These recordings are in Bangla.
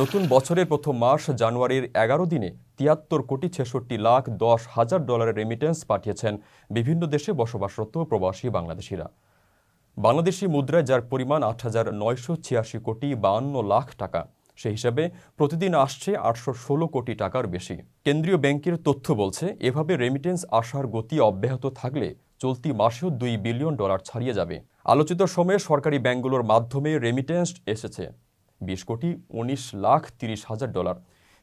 নতুন বছরের প্রথম মাস জানুয়ারির ১১ দিনে ৭৩,৬৬,১০,০০০ ডলারের রেমিটেন্স পাঠিয়েছেন বিভিন্ন দেশে বসবাসরত প্রবাসী বাংলাদেশিরা। বাংলাদেশি মুদ্রায় যার পরিমাণ ৮,৯৮৬,৫২,০০,০০০ টাকা, সেই হিসাবে প্রতিদিন আসছে ৮১৬ কোটি টাকার বেশি। কেন্দ্রীয় ব্যাংকের তথ্য বলছে, এভাবে রেমিটেন্স আসার গতি অব্যাহত থাকলে চলতি মাসেও ২ বিলিয়ন ডলার ছাড়িয়ে যাবে। আলোচিত সময়ে সরকারি ব্যাংকগুলোর মাধ্যমে রেমিটেন্স এসেছে ২০,১৯,৩০,০০০ ডলার।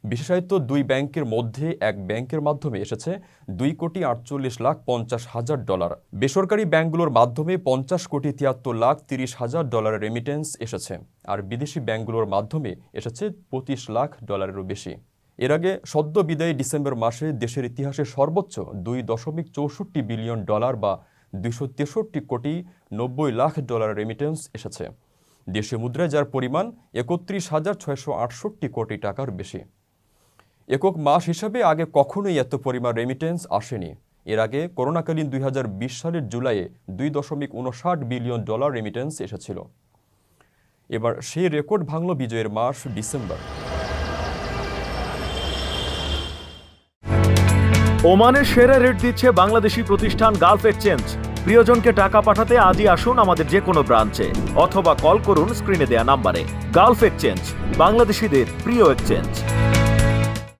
বিশেষায়িত দুই ব্যাংকের মধ্যে এক ব্যাংকের মাধ্যমে এসেছে ২,৪৮,৫০,০০০ ডলার। বেসরকারি ব্যাংকগুলোর মাধ্যমে ৫০,৭৩,৩০,০০০ ডলারের রেমিটেন্স এসেছে, আর বিদেশি ব্যাংকগুলোর মাধ্যমে এসেছে ২৫ লাখ ডলারেরও বেশি। এর আগে সদ্য বিদায়ী ডিসেম্বর মাসে দেশের ইতিহাসে সর্বোচ্চ ২.৬৪ বিলিয়ন ডলার বা ২৬৩,৯০,০০,০০০ ডলারের রেমিটেন্স এসেছে। দেশীয় মুদ্রায় যার পরিমাণ ৩১,৬৬৮ কোটি টাকার বেশি। একক মাস হিসাবে আগে কখনোই এত পরিমাণ রেমিটেন্স আসেনি। এর আগে করোনাকালীন ২০২০ সালের জুলাইয়ে ২.৫৯ বিলিয়ন ডলার রেমিটেন্স এসেছিল। এবার সেই রেকর্ড ভাঙল বিজয়ের মাস ডিসেম্বর। ওমানের সেরা রেট দিচ্ছে বাংলাদেশি প্রতিষ্ঠান গালফ এক্সচেঞ্জ। প্রিয়জনকে টাকা পাঠাতে আজই আসুন আমাদের যে কোনো ব্রাঞ্চে অথবা কল করুন স্ক্রিনে দেয়া নাম্বারে। গালফ এক্সচেঞ্জ, বাংলাদেশিদের প্রিয় এক্সচেঞ্জ।